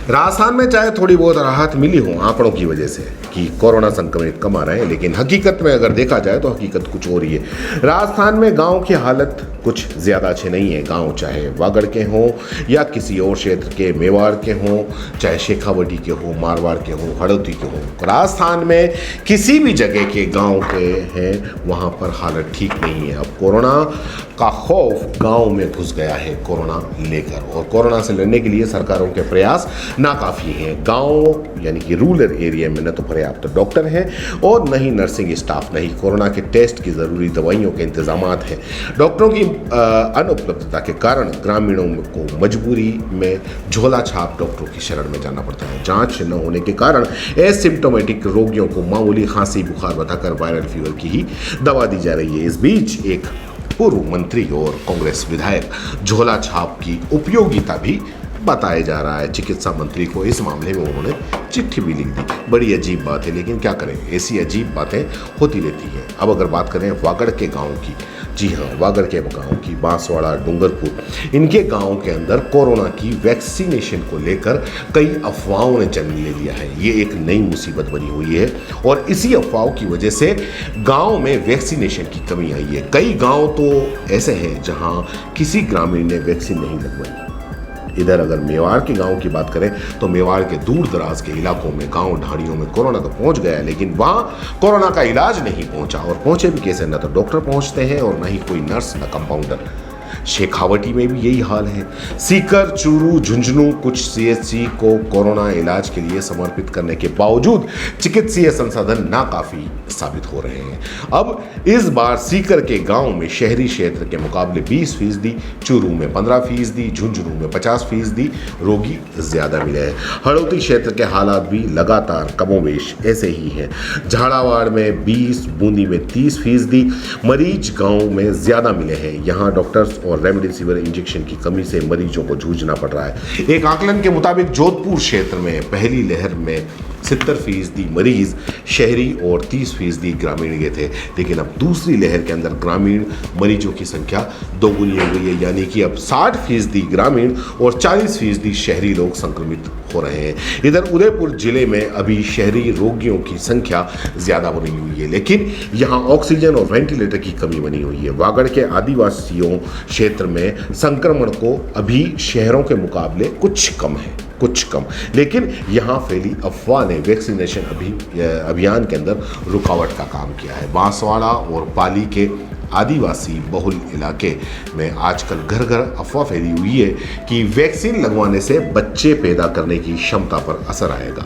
राजस्थान में चाहे थोड़ी बहुत राहत मिली हो आंकड़ों की वजह से कि कोरोना संक्रमित कम आ रहे हैं, लेकिन हकीकत में अगर देखा जाए तो हकीकत कुछ हो रही है। राजस्थान में गांव की हालत कुछ ज़्यादा अच्छे नहीं है। गांव चाहे वागड़ के हों या किसी और क्षेत्र के, मेवाड़ के हों, चाहे शेखावटी के हों, मारवाड़ के हों, हड़ौती के हों, राजस्थान में किसी भी जगह के गांव के हैं वहाँ पर हालत ठीक नहीं है। अब कोरोना का खौफ गांव में घुस गया है कोरोना लेकर, और कोरोना से लड़ने के लिए सरकारों के प्रयास नाकाफ़ी हैं। गांव यानी कि रूरल एरिया में न तो पर्याप्त डॉक्टर हैं और न ही नर्सिंग स्टाफ, न ही कोरोना के टेस्ट की ज़रूरी दवाइयों के इंतजाम हैं। डॉक्टरों की अनुपलब्धता के कारण ग्रामीणों को मजबूरी में झोला छाप डॉक्टरों की शरण में जाना पड़ता है। जांच न होने के कारण एसिम्प्टोमेटिक रोगियों को मामूली खांसी बुखार बताकर वायरल फीवर की ही दवा दी जा रही है। इस बीच एक पूर्व मंत्री और कांग्रेस विधायक झोला छाप की उपयोगिता भी बताया जा रहा है। चिकित्सा मंत्री को इस मामले में उन्होंने चिट्ठी भी लिख दी। बड़ी अजीब बात है, लेकिन क्या करें, ऐसी अजीब बातें होती रहती हैं। अब अगर बात करें वागड़ के गांव की, जी हाँ, वागड़ के गांव की, बांसवाड़ा, डूंगरपुर, इनके गांव के अंदर कोरोना की वैक्सीनेशन को लेकर कई अफवाहों ने जन्म ले लिया है। ये एक नई मुसीबत बनी हुई है और इसी अफवाहों की वजह से गांव में वैक्सीनेशन की कमी आई है। कई गांव तो ऐसे हैं जहां किसी ग्रामीण ने वैक्सीन नहीं लगवाई। इधर अगर मेवाड़ के गांव की बात करें तो मेवाड़ के दूर दराज के इलाकों में, गांव ढाणियों में कोरोना तो पहुंच गया, लेकिन वहां कोरोना का इलाज नहीं पहुंचा। और पहुंचे भी कैसे, न तो डॉक्टर पहुंचते हैं और न ही कोई नर्स, न कंपाउंडर। शेखावटी में भी यही हाल है। सीकर, चूरू, झुंझुनू कुछ सीएचसी को कोरोना इलाज के लिए समर्पित करने के बावजूद चिकित्सीय संसाधन नाकाफी साबित हो रहे हैं। अब इस बार सीकर के गांव में शहरी क्षेत्र के मुकाबले 20%, चूरू में 15%, झुंझुनू में 50% रोगी ज्यादा मिले हैं। हड़ौती क्षेत्र के हालात भी लगातार कमोबेश ऐसे ही हैं। झालावाड़ में 20, बूंदी में 30% मरीज गांव में ज्यादा मिले हैं। यहाँ डॉक्टर्स और रेमडेसिविर इंजेक्शन की कमी से मरीजों को जूझना पड़ रहा है। एक आकलन के मुताबिक जोधपुर क्षेत्र में पहली लहर में 70% मरीज शहरी और 30% ग्रामीण गए थे, लेकिन अब दूसरी लहर के अंदर ग्रामीण मरीजों की संख्या दोगुनी हो गई है। यानी कि अब 60% ग्रामीण और 40% शहरी लोग संक्रमित हो रहे हैं। इधर उदयपुर जिले में अभी शहरी रोगियों की संख्या ज्यादा बनी हुई है, लेकिन यहाँ ऑक्सीजन और वेंटिलेटर की कमी बनी हुई है। वागड़ के आदिवासियों क्षेत्र में संक्रमण को अभी शहरों के मुकाबले कुछ कम, लेकिन यहाँ फैली अफवाह ने वैक्सीनेशन अभियान के अंदर रुकावट का काम किया है। बांसवाड़ा और पाली के आदिवासी बहुल इलाके में आजकल घर घर अफवाह फैली हुई है कि वैक्सीन लगवाने से बच्चे पैदा करने की क्षमता पर असर आएगा,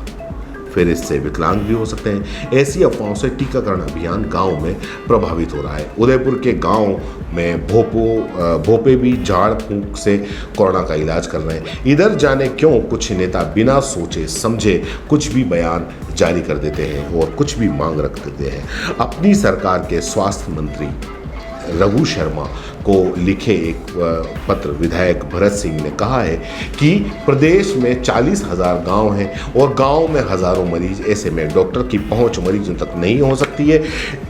फिर इससे विकलांग भी हो सकते हैं। ऐसी अफवाहों से टीकाकरण अभियान गांव में प्रभावित हो रहा है। उदयपुर के गांव में भोपे भी झाड़ फूंक से कोरोना का इलाज कर रहे हैं। इधर जाने क्यों कुछ नेता बिना सोचे समझे कुछ भी बयान जारी कर देते हैं और कुछ भी मांग रख देते हैं। अपनी सरकार के स्वास्थ्य मंत्री रघु शर्मा को लिखे एक पत्र विधायक भरत सिंह ने कहा है कि प्रदेश में 40,000 गांव हैं और गांव में हजारों मरीज, ऐसे में डॉक्टर की पहुंच मरीजों तक नहीं हो सकती है,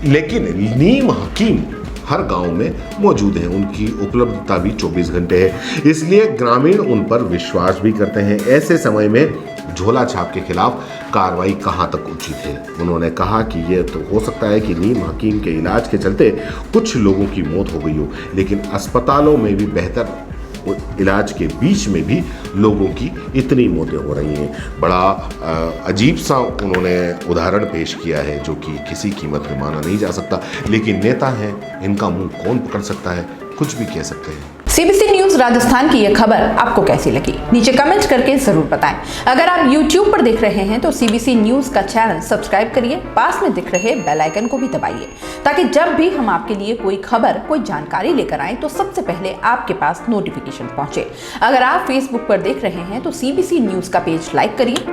लेकिन नीम हकीम हर गांव में मौजूद हैं, उनकी उपलब्धता भी 24 घंटे है, इसलिए ग्रामीण उन पर विश्वास भी करते हैं। ऐसे समय में झोला छाप के खिलाफ कार्रवाई कहां तक उचित है। उन्होंने कहा कि यह तो हो सकता है कि नीम हकीम के इलाज के चलते कुछ लोगों की मौत हो गई हो, लेकिन अस्पतालों में भी बेहतर इलाज के बीच में भी लोगों की इतनी मौतें हो रही हैं। बड़ा अजीब सा उन्होंने उदाहरण पेश किया है जो कि किसी कीमत में माना नहीं जा सकता, लेकिन नेता हैं, इनका मुंह कौन पकड़ सकता है, कुछ भी कह सकते हैं। सीबीसी न्यूज राजस्थान की यह खबर आपको कैसी लगी, नीचे कमेंट करके जरूर बताएं। अगर आप YouTube पर देख रहे हैं तो सीबीसी न्यूज का चैनल सब्सक्राइब करिए, पास में दिख रहे बेल आइकन को भी दबाइए, ताकि जब भी हम आपके लिए कोई खबर, कोई जानकारी लेकर आए तो सबसे पहले आपके पास नोटिफिकेशन पहुंचे। अगर आप Facebook पर देख रहे हैं तो सीबीसी न्यूज का पेज लाइक करिए।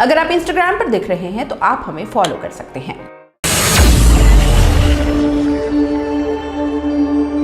अगर आप Instagram पर देख रहे हैं तो आप हमें फॉलो कर सकते हैं।